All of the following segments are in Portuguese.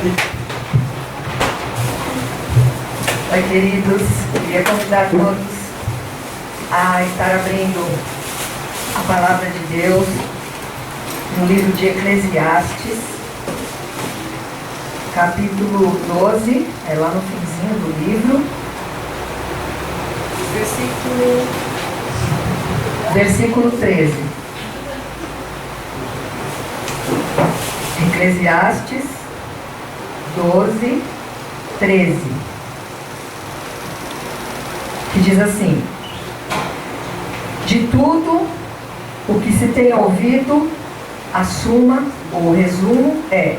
Oi, queridos, queria convidar todos a estar abrindo a palavra de Deus no livro de Eclesiastes, capítulo 12, é lá no finzinho do livro, versículo 13. Eclesiastes 12, 13. Que diz assim: de tudo o que se tem ouvido, a suma, ou o resumo é: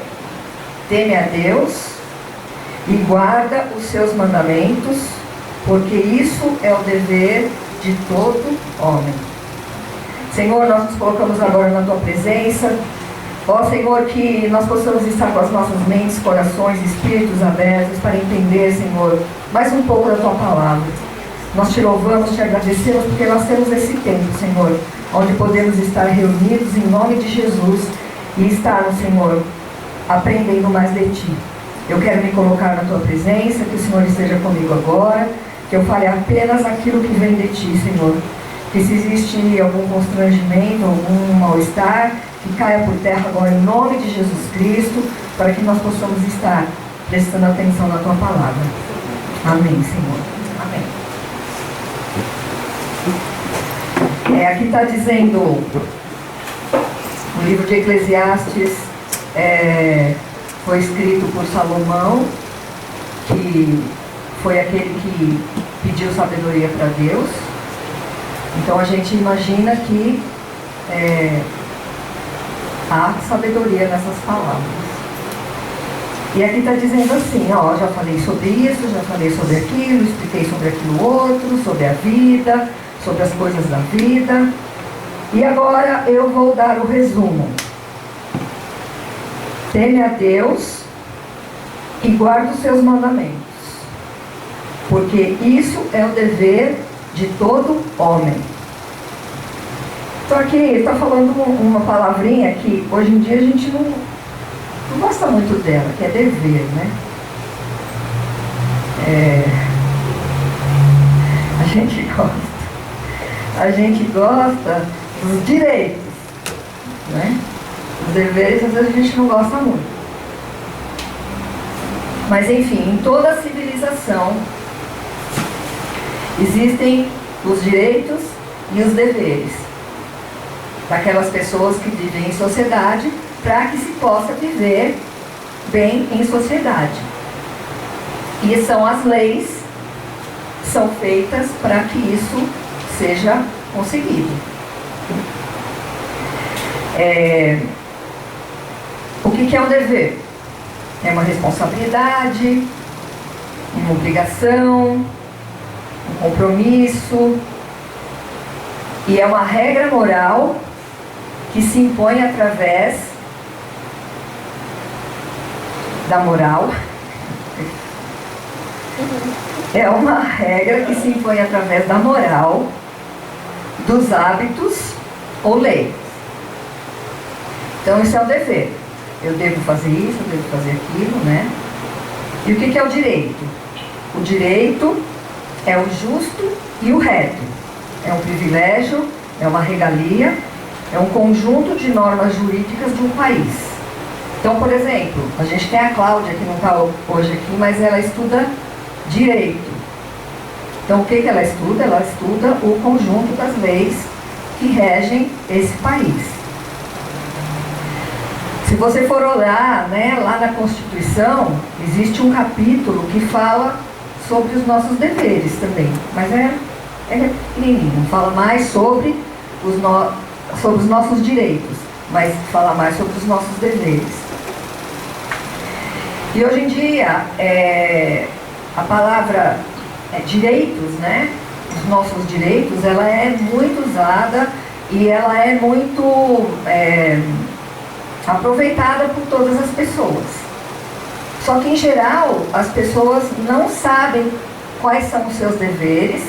teme a Deus e guarda os seus mandamentos, porque isso é o dever de todo homem. Senhor, nós nos colocamos agora na Tua presença. Ó Senhor, que nós possamos estar com as nossas mentes, corações, espíritos abertos para entender, Senhor, mais um pouco da Tua palavra. Nós te louvamos, te agradecemos, porque nós temos esse tempo, Senhor, onde podemos estar reunidos em nome de Jesus e estarmos, Senhor, aprendendo mais de Ti. Eu quero me colocar na Tua presença, que o Senhor esteja comigo agora, que eu fale apenas aquilo que vem de Ti, Senhor. Que se existe algum constrangimento, algum mal-estar, que caia por terra agora em nome de Jesus Cristo, para que nós possamos estar prestando atenção na Tua palavra. Amém, Senhor. Amém. Aqui está dizendo, o livro de Eclesiastes foi escrito por Salomão, que foi aquele que pediu sabedoria para Deus. Então a gente imagina que há sabedoria nessas palavras. E aqui está dizendo assim, ó, já falei sobre isso, já falei sobre aquilo, expliquei sobre aquilo outro, sobre a vida, sobre as coisas da vida. E agora eu vou dar o resumo. Teme a Deus e guarda os seus mandamentos, porque isso é o dever de todo homem. Então aqui está falando uma palavrinha que hoje em dia a gente não gosta muito dela, que é dever, né? A gente gosta dos direitos, né? Os deveres às vezes a gente não gosta muito. Mas enfim, em toda a civilização existem os direitos e os deveres daquelas pessoas que vivem em sociedade, para que se possa viver bem em sociedade. E são as leis que são feitas para que isso seja conseguido. O que é um dever? É uma responsabilidade, uma obrigação, um compromisso, e é uma regra moral que se impõe através da moral. É uma regra que se impõe através da moral, dos hábitos ou leis. Então isso é o dever. Eu devo fazer isso, eu devo fazer aquilo, né? E o que é o direito? O direito é o justo e o reto. É um privilégio, é uma regalia, é um conjunto de normas jurídicas de um país. Então, por exemplo, a gente tem a Cláudia, que não está hoje aqui, mas ela estuda direito. Então, o que ela estuda? Ela estuda o conjunto das leis que regem esse país. Se você for olhar, né, lá na Constituição, existe um capítulo que fala sobre os nossos deveres também, mas é pequenininho, fala mais sobre os nossos direitos, mas fala mais sobre os nossos deveres. E hoje em dia, a palavra direitos, né, os nossos direitos, ela é muito usada e ela é muito aproveitada por todas as pessoas. Só que, em geral, as pessoas não sabem quais são os seus deveres,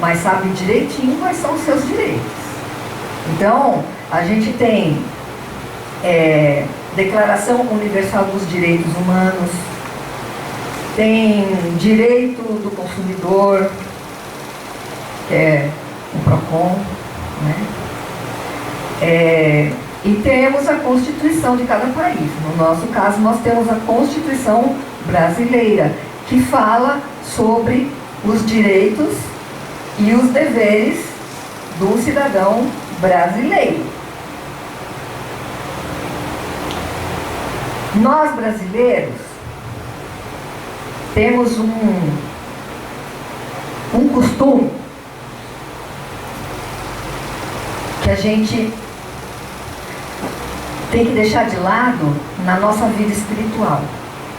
mas sabem direitinho quais são os seus direitos. Então, a gente tem Declaração Universal dos Direitos Humanos, tem direito do consumidor, que é o PROCON, né? E temos a Constituição de cada país. No nosso caso, nós temos a Constituição brasileira, que fala sobre os direitos e os deveres do cidadão brasileiro. Nós, brasileiros, temos um costume que a gente tem que deixar de lado na nossa vida espiritual,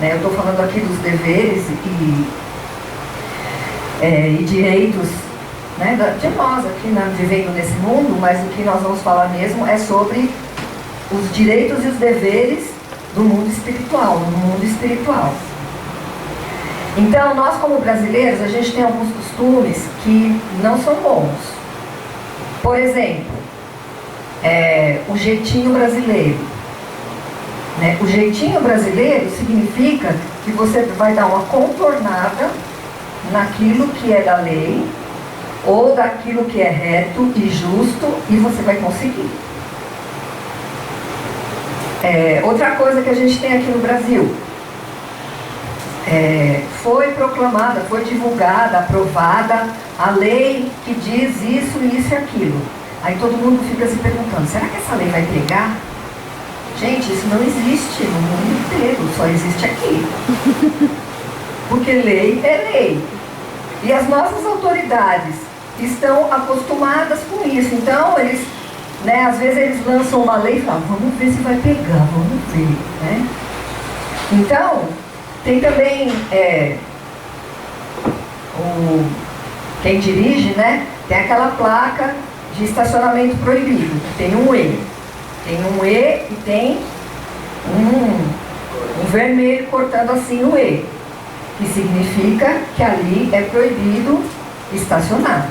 né? Eu estou falando aqui dos deveres e direitos, né, de nós aqui, né, vivendo nesse mundo, mas o que nós vamos falar mesmo é sobre os direitos e os deveres do mundo espiritual, no mundo espiritual. Então, nós como brasileiros, a gente tem alguns costumes que não são bons. Por exemplo, o jeitinho brasileiro, né? O jeitinho brasileiro significa que você vai dar uma contornada naquilo que é da lei ou daquilo que é reto e justo, e você vai conseguir. Outra coisa que a gente tem aqui no Brasil, foi proclamada, foi divulgada, aprovada a lei que diz isso, isso e aquilo. Aí todo mundo fica se perguntando, será que essa lei vai pegar? Gente, isso não existe no mundo inteiro, só existe aqui. Porque lei é lei. E as nossas autoridades estão acostumadas com isso. Então, eles, né, às vezes eles lançam uma lei e falam, vamos ver se vai pegar, vamos ver, né? Então, tem também quem dirige, né, tem aquela placa de estacionamento proibido, tem um E. Tem um E e tem um vermelho cortando assim o E, que significa que ali é proibido estacionar.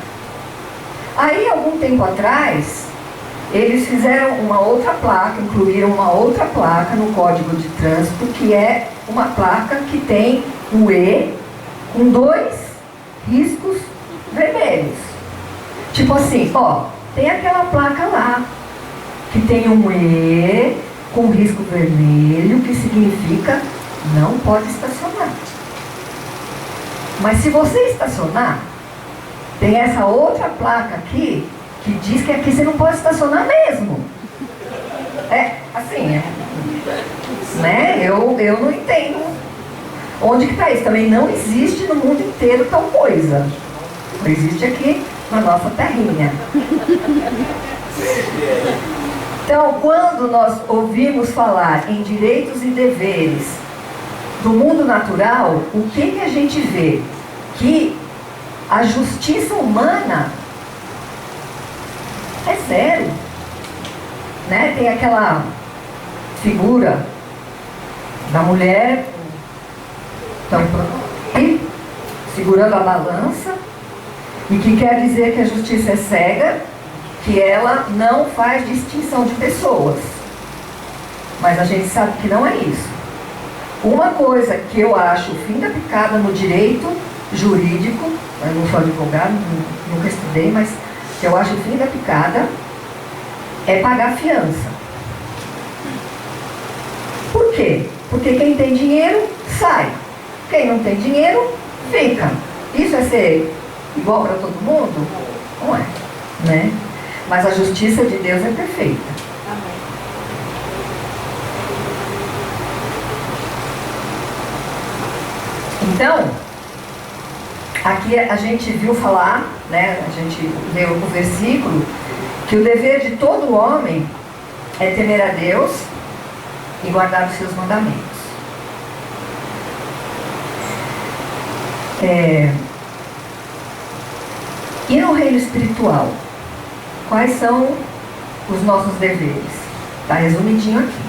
Aí, algum tempo atrás, eles fizeram uma outra placa, incluíram uma outra placa no Código de Trânsito, que é uma placa que tem o E com 2 riscos vermelhos. Tipo assim, ó, tem aquela placa lá, que tem um E com risco vermelho, que significa não pode estacionar. Mas se você estacionar, tem essa outra placa aqui, que diz que aqui você não pode estacionar mesmo. Assim, né? Eu não entendo onde que está isso. Também não existe no mundo inteiro tal coisa. Não existe aqui na nossa terrinha. Então, quando nós ouvimos falar em direitos e deveres do mundo natural, o que a gente vê? Que a justiça humana é zero, né? Tem aquela figura da mulher segurando a balança, e que quer dizer que a justiça é cega, que ela não faz distinção de pessoas. Mas a gente sabe que não é isso. Uma coisa que eu acho o fim da picada no direito jurídico, eu não sou advogado, nunca estudei, mas que eu acho o fim da picada é pagar fiança. Por quê? Porque quem tem dinheiro sai, quem não tem dinheiro fica. Isso é ser igual para todo mundo? Não é, né? Mas a justiça de Deus é perfeita. Amém. Então, aqui a gente viu falar, né, a gente leu o versículo, que o dever de todo homem é temer a Deus e guardar os seus mandamentos. E no reino espiritual, quais são os nossos deveres? Está resumidinho aqui.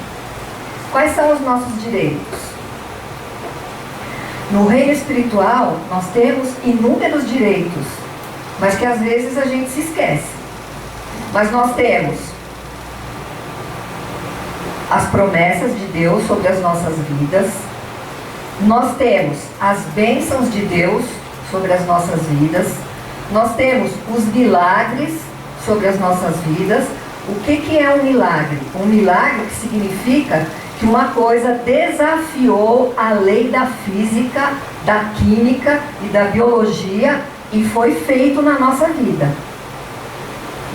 Quais são os nossos direitos? No reino espiritual, nós temos inúmeros direitos, mas que às vezes a gente se esquece. Mas nós temos as promessas de Deus sobre as nossas vidas. Nós temos as bênçãos de Deus sobre as nossas vidas. Nós temos os milagres sobre as nossas vidas. O que é um milagre? Um milagre significa que uma coisa desafiou a lei da física, da química e da biologia e foi feito na nossa vida.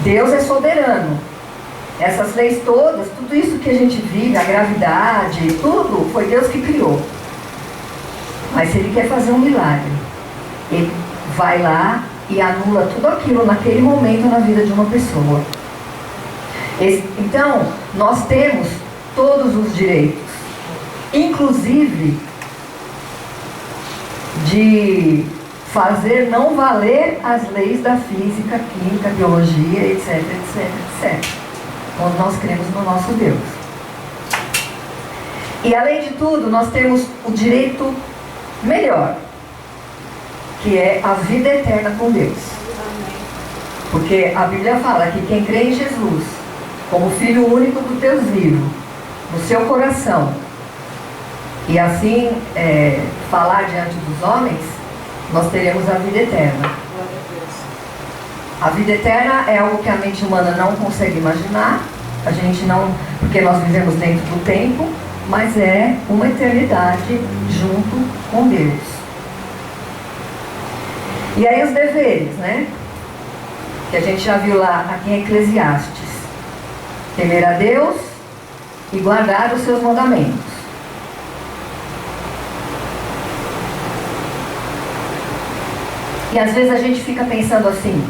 Deus é soberano. Essas leis todas, tudo isso que a gente vive, a gravidade, tudo, foi Deus que criou. Mas se Ele quer fazer um milagre, Ele vai lá e anula tudo aquilo naquele momento na vida de uma pessoa. Então, nós temos todos os direitos, inclusive de fazer não valer as leis da física, química, biologia, etc, etc, etc. Quando nós cremos no nosso Deus. E além de tudo, nós temos o direito melhor, que é a vida eterna com Deus. Porque a Bíblia fala que quem crê em Jesus, como Filho único do Deus vivo, no seu coração, e assim falar diante dos homens, nós teremos a vida eterna. A vida eterna é algo que a mente humana não consegue imaginar, a gente não, porque nós vivemos dentro do tempo, mas é uma eternidade junto com Deus. E aí os deveres, né? Que a gente já viu lá aqui em Eclesiastes. Temer a Deus e guardar os seus mandamentos. E às vezes a gente fica pensando assim,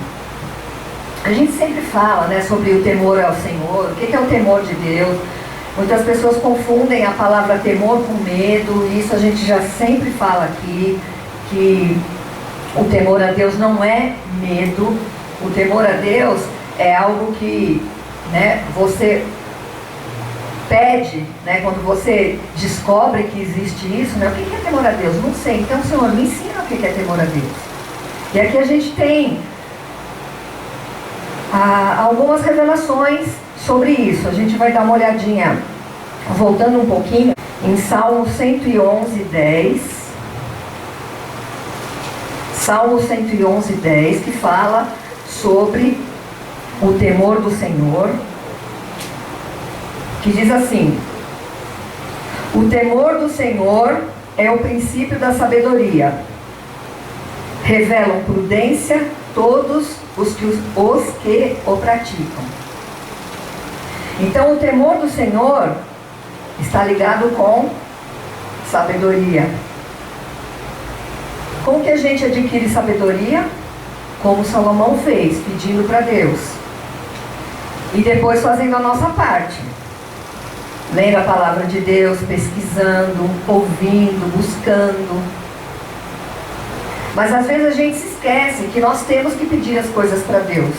a gente sempre fala, né, sobre o temor ao Senhor, o que é o temor de Deus. Muitas pessoas confundem a palavra temor com medo, e isso a gente já sempre fala aqui, que o temor a Deus não é medo. O temor a Deus é algo que, né, você pede, né, quando você descobre que existe isso, né, o que é temor a Deus? Não sei, então Senhor, me ensina o que é temor a Deus. E aqui a gente tem algumas revelações sobre isso. A gente vai dar uma olhadinha, voltando um pouquinho, em Salmo 111, 10. Salmo 111, 10, que fala sobre o temor do Senhor, que diz assim: o temor do Senhor é o princípio da sabedoria. Revelam prudência todos os que o praticam. Então o temor do Senhor está ligado com sabedoria. Como que a gente adquire sabedoria? Como Salomão fez, pedindo para Deus. E depois fazendo a nossa parte. Lendo a palavra de Deus, pesquisando, ouvindo, buscando. Mas às vezes a gente se esquece que nós temos que pedir as coisas para Deus.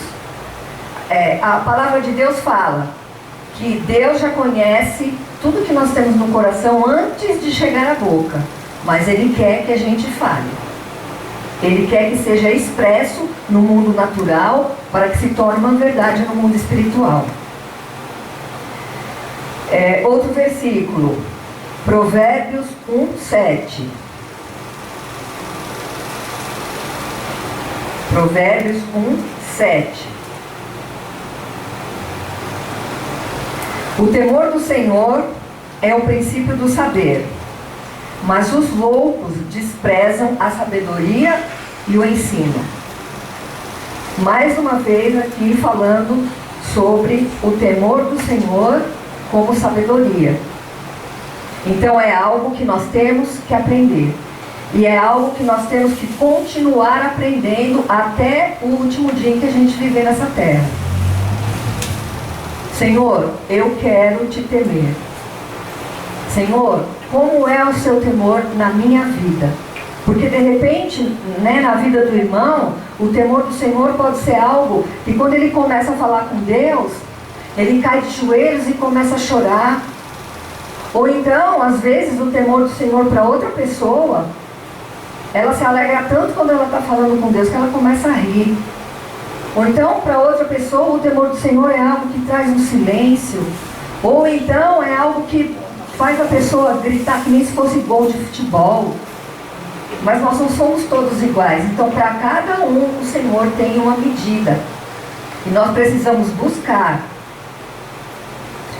A palavra de Deus fala que Deus já conhece tudo que nós temos no coração antes de chegar à boca. Mas Ele quer que a gente fale. Ele quer que seja expresso no mundo natural para que se torne uma verdade no mundo espiritual. Outro versículo, Provérbios 1, 7. Provérbios 1, 7. O temor do Senhor é o princípio do saber, mas os loucos desprezam a sabedoria e o ensino. Mais uma vez aqui falando sobre o temor do Senhor como sabedoria. Então é algo que nós temos que aprender. E é algo que nós temos que continuar aprendendo até o último dia em que a gente viver nessa terra. Senhor, eu quero te temer. Senhor, como é o seu temor na minha vida? Porque de repente, né, na vida do irmão, o temor do Senhor pode ser algo que quando ele começa a falar com Deus, ele cai de joelhos e começa a chorar. Ou então, às vezes, o temor do Senhor para outra pessoa, ela se alegra tanto quando ela está falando com Deus que ela começa a rir. Ou então, para outra pessoa, o temor do Senhor é algo que traz um silêncio, Ou então é algo que faz a pessoa gritar que nem se fosse gol de futebol. Mas nós não somos todos iguais. Então, para cada um, o Senhor tem uma medida. E nós precisamos buscar.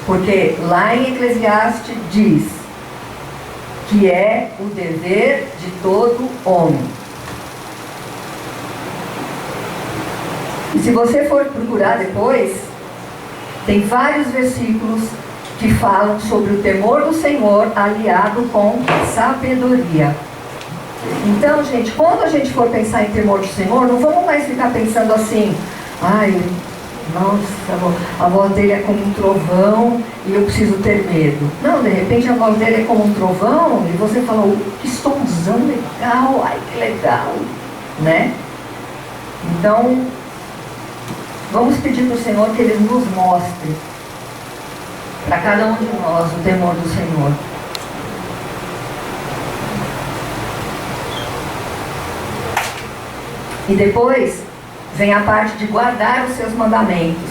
Porque lá em Eclesiastes diz que é o dever de todo homem. E se você for procurar depois, tem vários versículos que falam sobre o temor do Senhor aliado com sabedoria. Então, gente, quando a gente for pensar em temor do Senhor, não vamos mais ficar pensando assim: ai, nossa, a voz dele é como um trovão e eu preciso ter medo. Não, de repente a voz dele é como um trovão e você fala: que somzão legal, ai que legal, né? Então, vamos pedir para o Senhor que Ele nos mostre, para cada um de nós, o temor do Senhor. E depois vem a parte de guardar os seus mandamentos.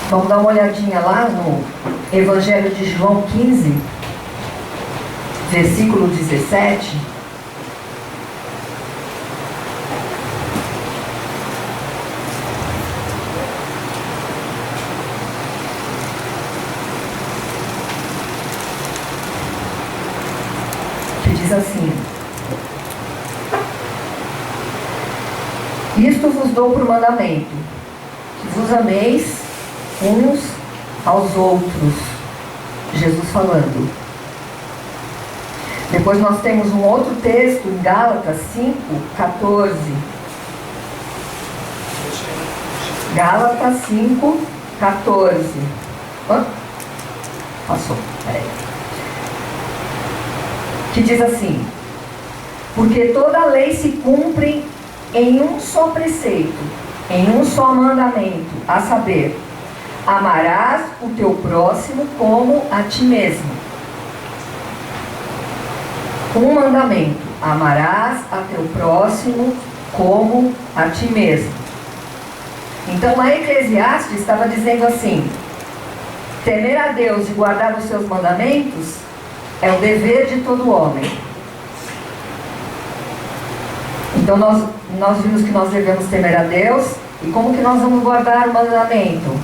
Vamos dar uma olhadinha lá no Evangelho de João 15, versículo 17. Que diz assim: isto vos dou por mandamento, que vos ameis uns aos outros. Jesus falando. Depois nós temos um outro texto em Gálatas 5:14. Gálatas 5:14. Passou, peraí. Que diz assim: porque toda a lei se cumpre em um só preceito, em um só mandamento, a saber, amarás o teu próximo como a ti mesmo. Um mandamento: amarás a teu próximo como a ti mesmo. Então lá em Eclesiastes estava dizendo assim: temer a Deus e guardar os seus mandamentos é o dever de todo homem. Então nós vimos que nós devemos temer a Deus. E como que nós vamos guardar o mandamento?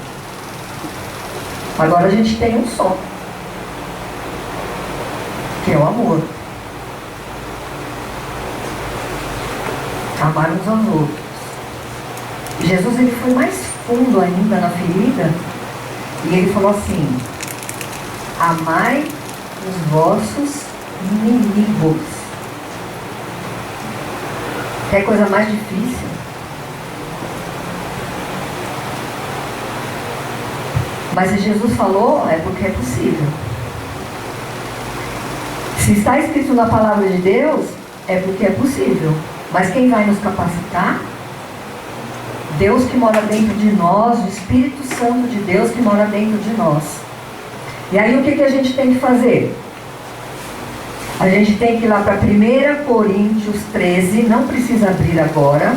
Agora a gente tem um só, que é o amor. Amar uns aos outros. E Jesus, ele foi mais fundo ainda na ferida. E ele falou assim: amai os vossos inimigos. Quer coisa mais difícil? Mas se Jesus falou, é porque é possível. Se está escrito na palavra de Deus, é porque é possível. Mas quem vai nos capacitar? Deus que mora dentro de nós, o Espírito Santo de Deus que mora dentro de nós. E aí o que a gente tem que fazer? A gente tem que ir lá para 1 Coríntios 13, não precisa abrir agora,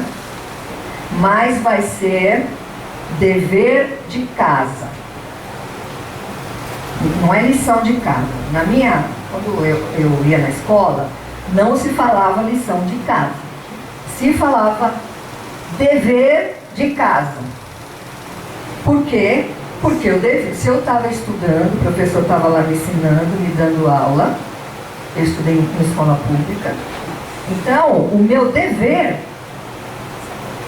mas vai ser dever de casa. Não é lição de casa. Quando eu ia na escola, não se falava lição de casa. Se falava dever de casa. Por quê? Porque se eu estava estudando, o professor estava lá me ensinando, me dando aula, eu estudei em escola pública, então o meu dever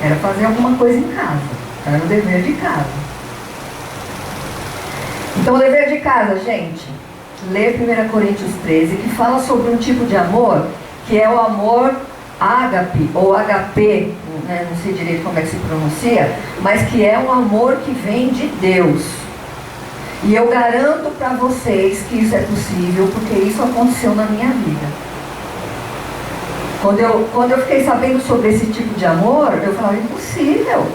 era fazer alguma coisa em casa. Era o dever de casa. Então o dever de casa, gente, lê 1 Coríntios 13, que fala sobre um tipo de amor, que é o amor ágape, ou HP, né? Não sei direito como é que se pronuncia, mas que é um amor que vem de Deus. E eu garanto para vocês que isso é possível, porque isso aconteceu na minha vida. Quando eu fiquei sabendo sobre esse tipo de amor, eu falava: impossível.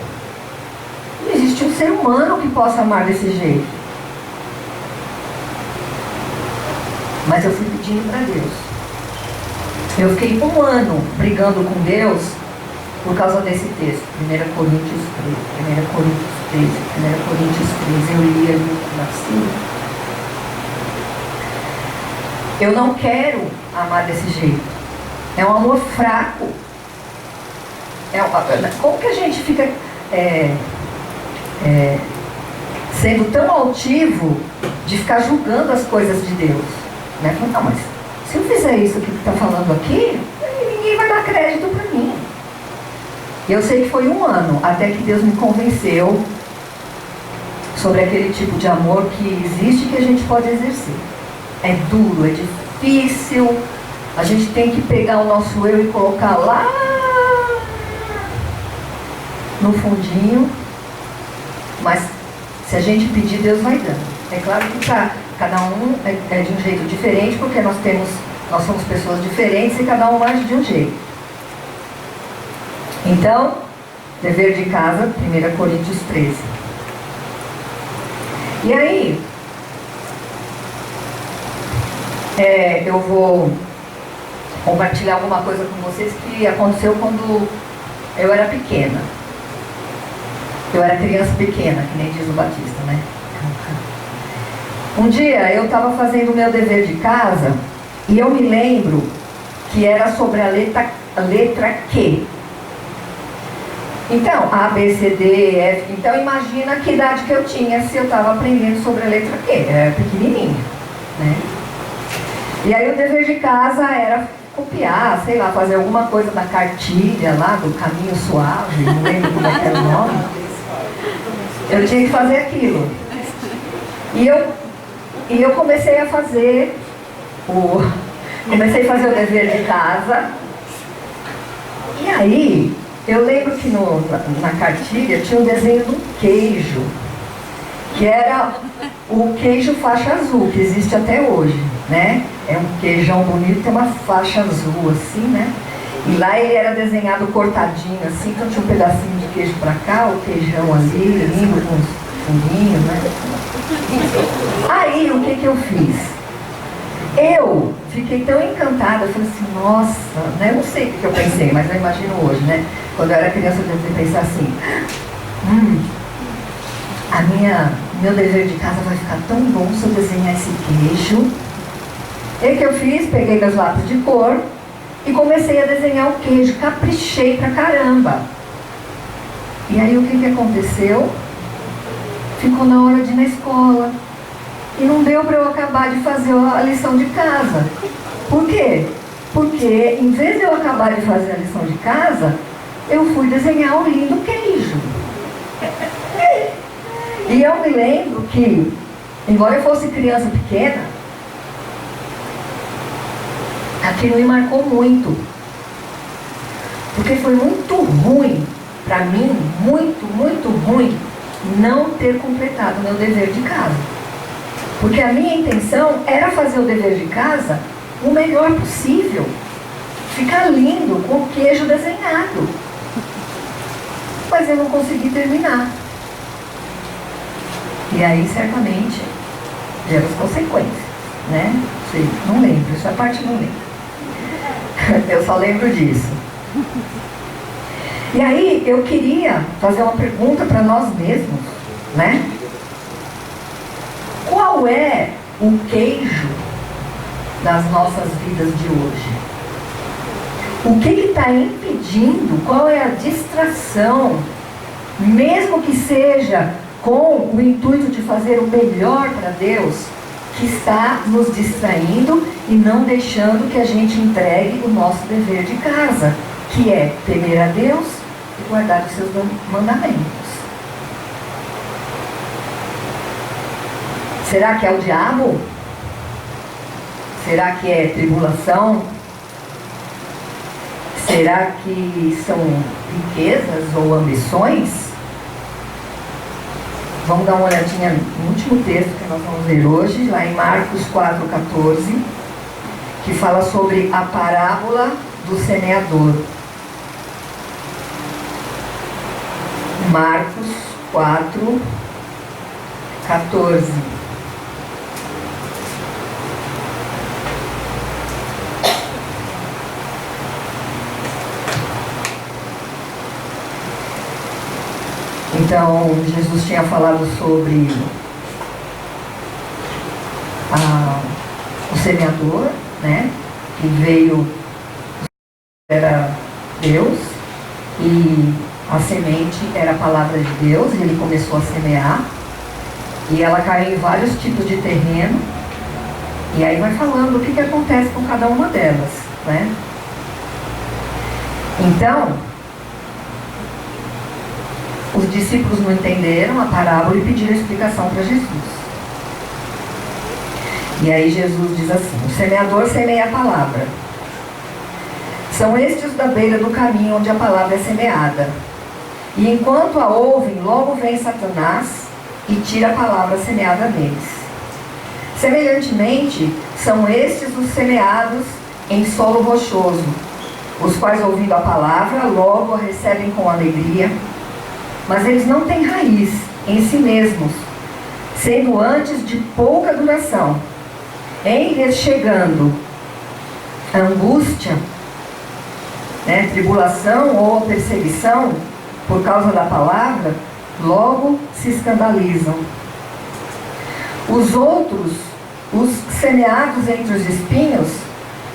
Não existe um ser humano que possa amar desse jeito. Mas eu fui pedindo para Deus. Eu fiquei 1 ano brigando com Deus por causa desse texto, 1 Coríntios 13, 1 Coríntios 13, 1 Coríntios 13, eu li ali assim. Eu não quero amar desse jeito. É um amor fraco. Como que a gente fica sendo tão altivo de ficar julgando as coisas de Deus? Né? Não, mas se eu fizer isso aqui que está falando aqui, ninguém vai dar crédito para mim. E eu sei que foi 1 ano até que Deus me convenceu sobre aquele tipo de amor que existe e que a gente pode exercer. É duro, é difícil. A gente tem que pegar o nosso eu e colocar lá no fundinho. Mas se a gente pedir, Deus vai dando. É claro que cada um é de um jeito diferente, porque nós somos pessoas diferentes e cada um age de um jeito. Então, dever de casa, 1 Coríntios 13. E aí, eu vou compartilhar alguma coisa com vocês que aconteceu quando eu era pequena. Eu era criança pequena, que nem diz o Batista, né? Um dia eu estava fazendo o meu dever de casa e eu me lembro que era sobre a letra Q. Então, A, B, C, D, F. Então, imagina que idade que eu tinha se eu estava aprendendo sobre a letra Q. Era pequenininha, né? E aí o dever de casa era copiar, sei lá, fazer alguma coisa da cartilha lá, do Caminho Suave, não lembro como é que era o nome. Eu tinha que fazer aquilo. E eu comecei a fazer o dever de casa. E aí, eu lembro que na cartilha tinha um desenho de um queijo, que era o queijo faixa azul, que existe até hoje, né? É um queijão bonito, tem uma faixa azul assim, né? E lá ele era desenhado cortadinho assim, então tinha um pedacinho de queijo pra cá, o queijão ali, lindo com os furinhos, né? Aí, o que eu fiz? Eu fiquei tão encantada, eu falei assim, nossa, né? Eu não sei o que eu pensei, mas eu imagino hoje, né? Quando eu era criança, eu devia pensar assim, meu dever de casa vai ficar tão bom se eu desenhar esse queijo. E o que eu fiz? Peguei meus lápis de cor e comecei a desenhar o queijo, caprichei pra caramba. E aí o que aconteceu? Ficou na hora de ir na escola. E não deu para eu acabar de fazer a lição de casa. Por quê? Porque em vez de eu acabar de fazer a lição de casa, eu fui desenhar um lindo queijo. E eu me lembro que, embora eu fosse criança pequena, aquilo me marcou muito. Porque foi muito ruim, para mim, muito, muito ruim, não ter completado o meu dever de casa. Porque a minha intenção era fazer o dever de casa o melhor possível. Ficar lindo com o queijo desenhado. Mas eu não consegui terminar. E aí, certamente, gera as consequências, né? Sei, não lembro, essa parte não lembro. Eu só lembro disso. E aí, eu queria fazer uma pergunta para nós mesmos, né? Qual é o queijo das nossas vidas de hoje? O que está impedindo? Qual é a distração? Mesmo que seja com o intuito de fazer o melhor para Deus, que está nos distraindo e não deixando que a gente entregue o nosso dever de casa, que é temer a Deus e guardar os seus mandamentos. Será que é o diabo? Será que é tribulação? Será que são riquezas ou ambições? Vamos dar uma olhadinha no último texto que nós vamos ver hoje, lá em Marcos 4,14, que fala sobre a parábola do semeador. Marcos 4,14. Então, Jesus tinha falado sobre o semeador, né? Que veio, era Deus, e a semente era a palavra de Deus, e ele começou a semear, e ela caiu em vários tipos de terreno, e aí vai falando o que acontece com cada uma delas, né? Então, os discípulos não entenderam a parábola e pediram explicação para Jesus. E aí Jesus diz assim: o semeador semeia a palavra. São estes os da beira do caminho onde a palavra é semeada. E enquanto a ouvem, logo vem Satanás e tira a palavra semeada neles. Semelhantemente, são estes os semeados em solo rochoso, os quais, ouvindo a palavra, logo a recebem com alegria, mas eles não têm raiz em si mesmos, sendo antes de pouca duração. Em lhes chegando a angústia, né, tribulação ou perseguição por causa da palavra, logo se escandalizam. Os outros, os semeados entre os espinhos,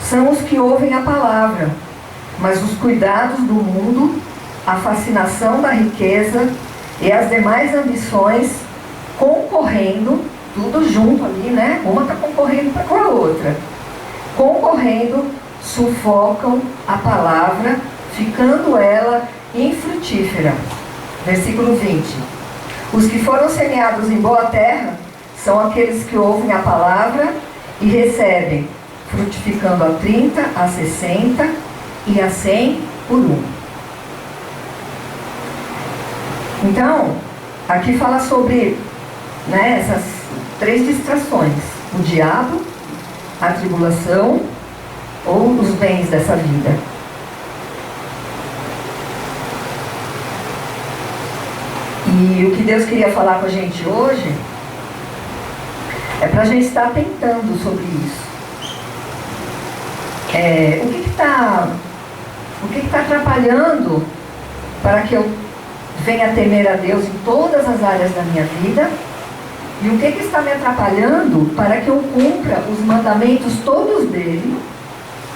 são os que ouvem a palavra, mas os cuidados do mundo, a fascinação da riqueza e as demais ambições concorrendo, tudo junto ali, né? Uma está concorrendo com a outra. Concorrendo, sufocam a palavra, ficando ela infrutífera. Versículo 20. Os que foram semeados em boa terra são aqueles que ouvem a palavra e recebem, frutificando a 30, a 60 e a 100 por um. Então, aqui fala sobre, né, essas 3 distrações: o diabo, a tribulação ou os bens dessa vida. E o que Deus queria falar com a gente hoje é para a gente estar atentando sobre isso. O que está atrapalhando para que eu venha temer a Deus em todas as áreas da minha vida? E o que está me atrapalhando para que eu cumpra os mandamentos todos dele,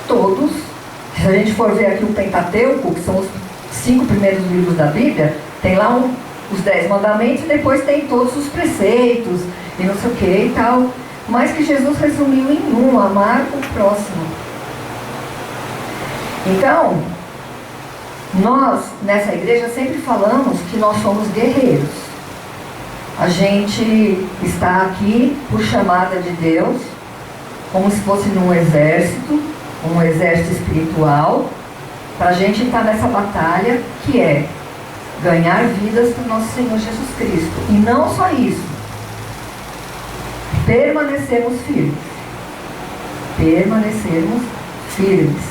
todos? Se a gente for ver aqui o Pentateuco, que são os 5 primeiros livros da Bíblia, tem lá os 10 mandamentos e depois tem todos os preceitos e não sei o que e tal, mas que Jesus resumiu em um: amar o próximo. Então, nós nessa igreja sempre falamos que nós somos guerreiros. A gente está aqui por chamada de Deus, como se fosse num exército, um exército espiritual, para a gente estar nessa batalha que é ganhar vidas para o nosso Senhor Jesus Cristo. E não só isso, permanecermos firmes. Permanecermos firmes.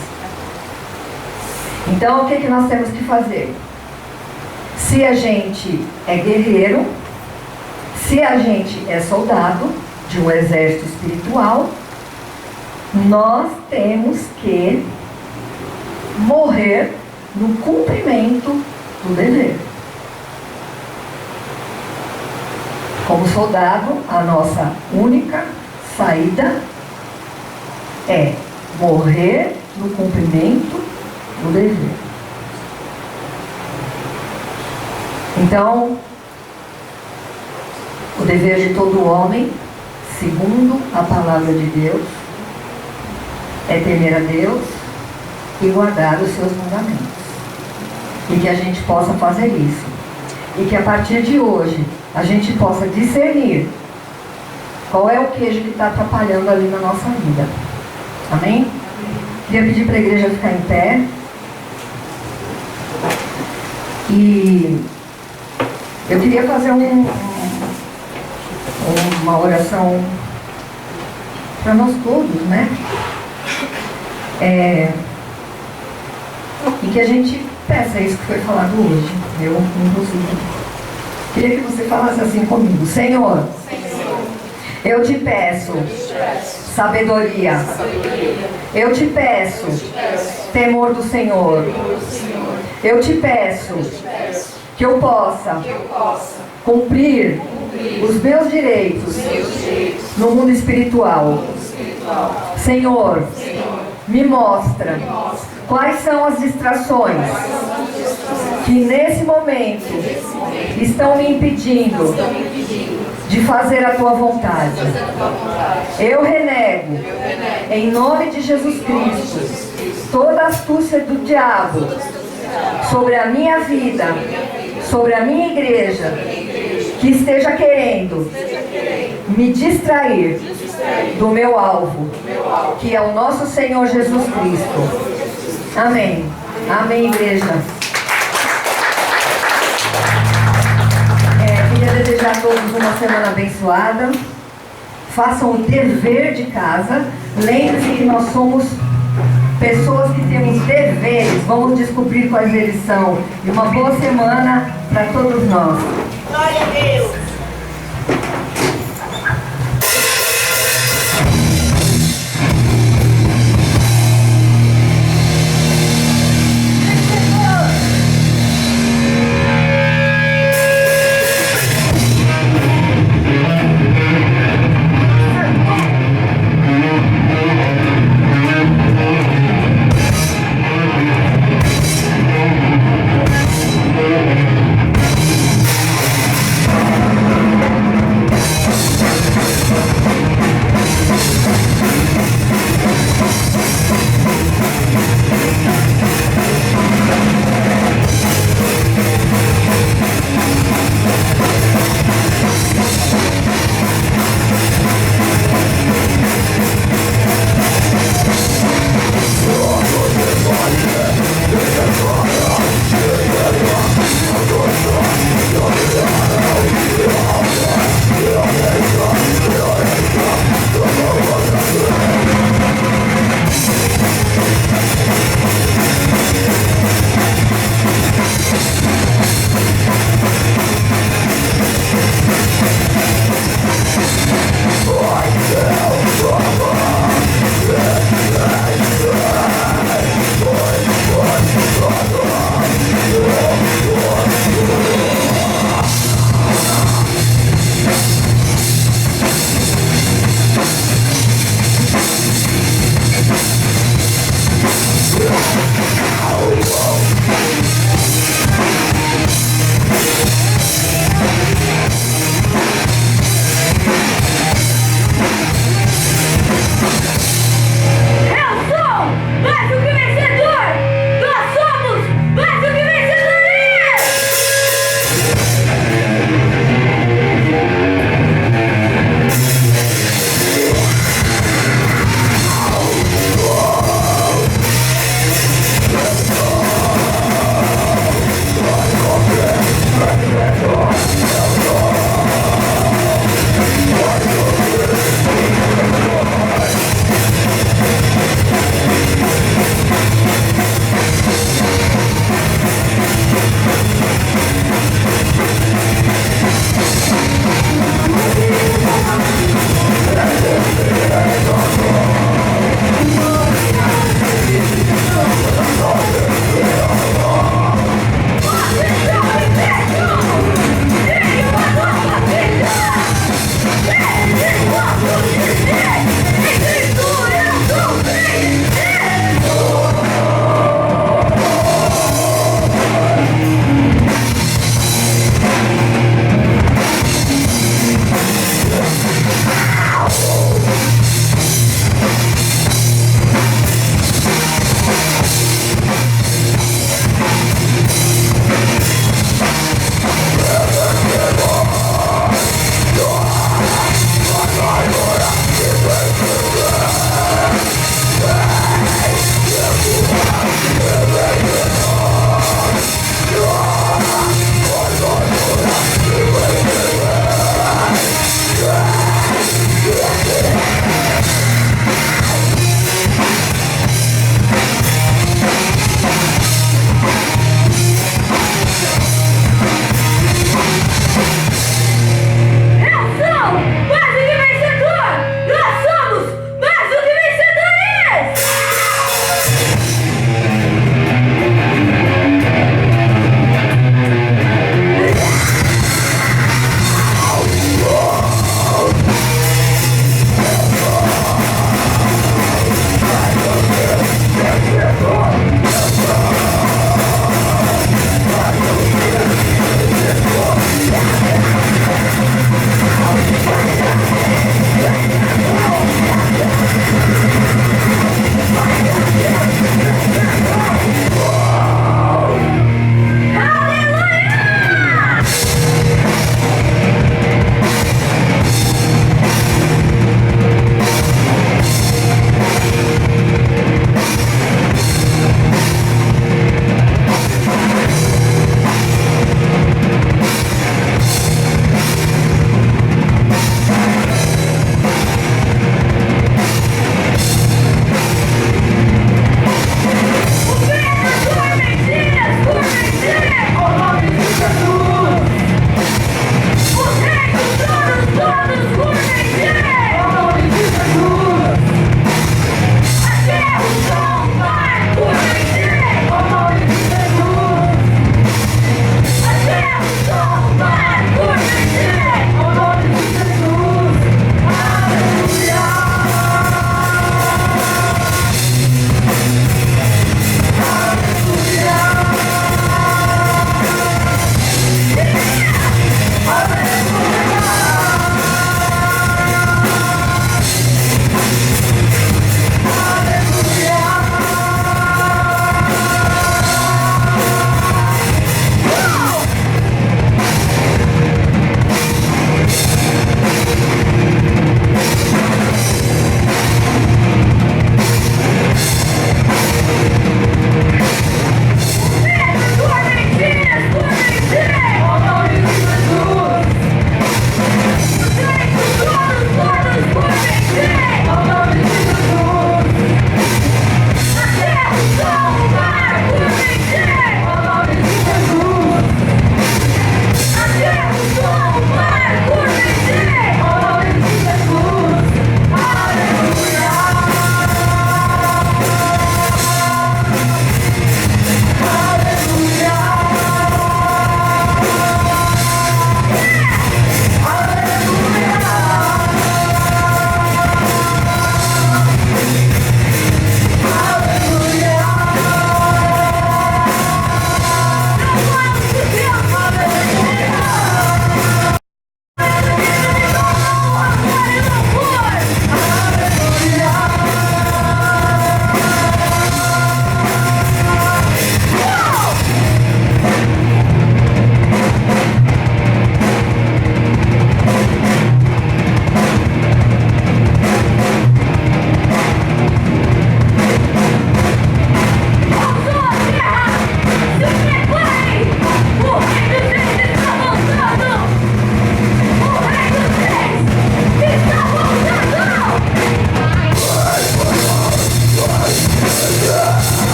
Então, o que nós temos que fazer? Se a gente é guerreiro, se a gente é soldado de um exército espiritual, nós temos que morrer no cumprimento do dever. Como soldado, a nossa única saída é morrer no cumprimento do dever. Então, o dever de todo homem, segundo a palavra de Deus, é temer a Deus e guardar os seus mandamentos. E que a gente possa fazer isso. E que a partir de hoje a gente possa discernir qual é o queijo que está atrapalhando ali na nossa vida. Amém? Queria pedir para a igreja ficar em pé. E eu queria fazer uma oração para nós todos, né? E que a gente peça isso que foi falado hoje. Eu, inclusive, queria que você falasse assim comigo: Senhor, eu te peço sabedoria. Eu te peço temor do Senhor. Eu te peço que eu possa cumprir os meus direitos no mundo espiritual. Senhor, me mostra quais são as distrações que nesse momento estão me impedindo de fazer a tua vontade. Eu renego, em nome de Jesus Cristo, toda astúcia do diabo sobre a minha vida, sobre a minha igreja, que esteja querendo me distrair do meu alvo, que é o nosso Senhor Jesus Cristo. Amém. Amém, igreja. Queria desejar a todos uma semana abençoada. Façam o dever de casa. Lembre-se que nós somos pessoas que temos deveres. Vamos descobrir quais eles são. E uma boa semana para todos nós. Glória a Deus.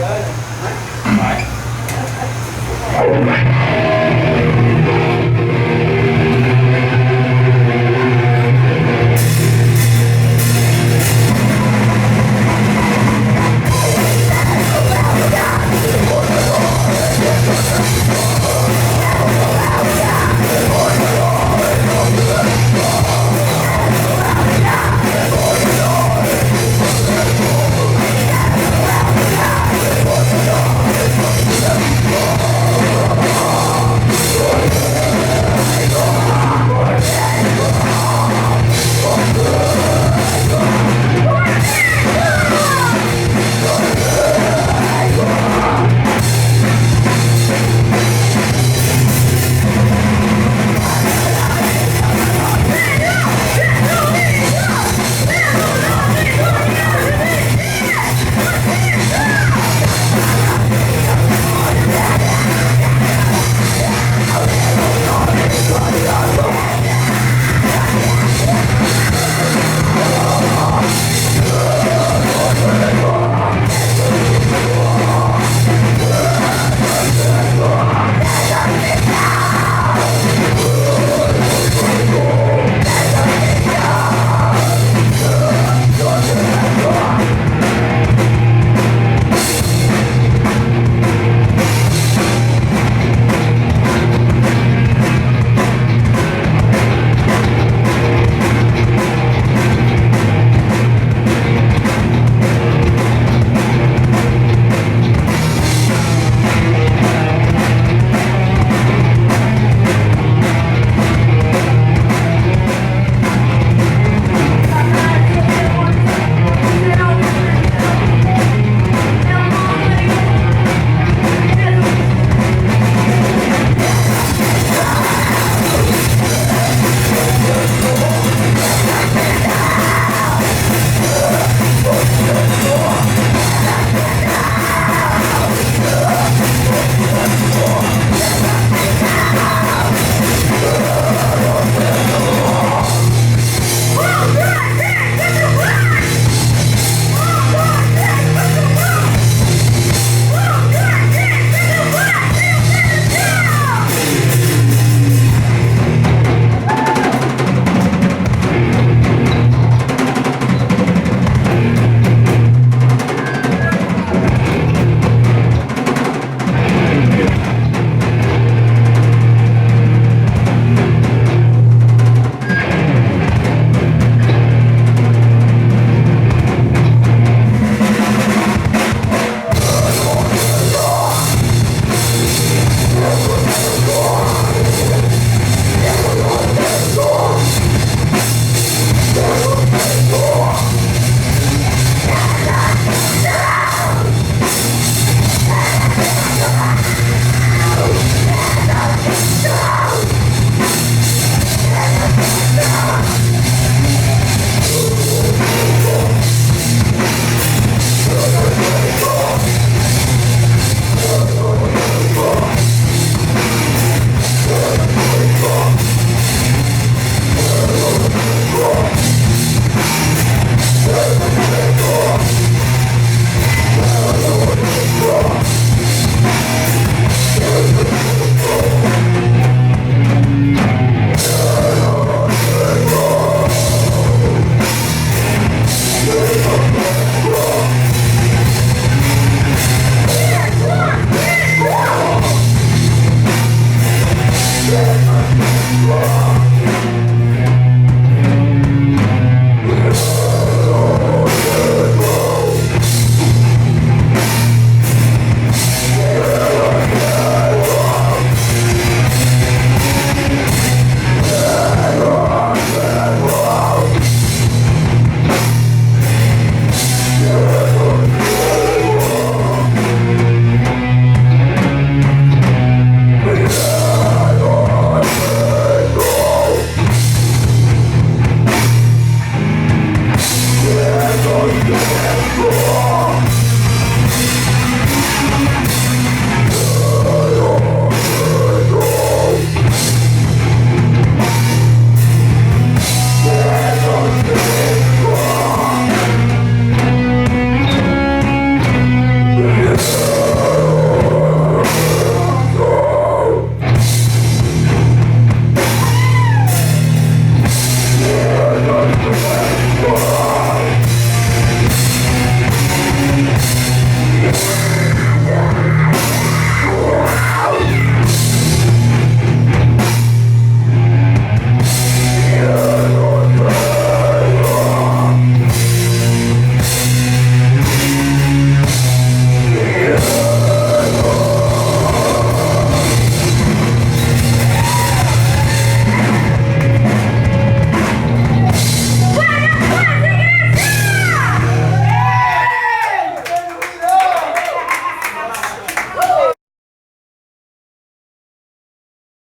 Vai.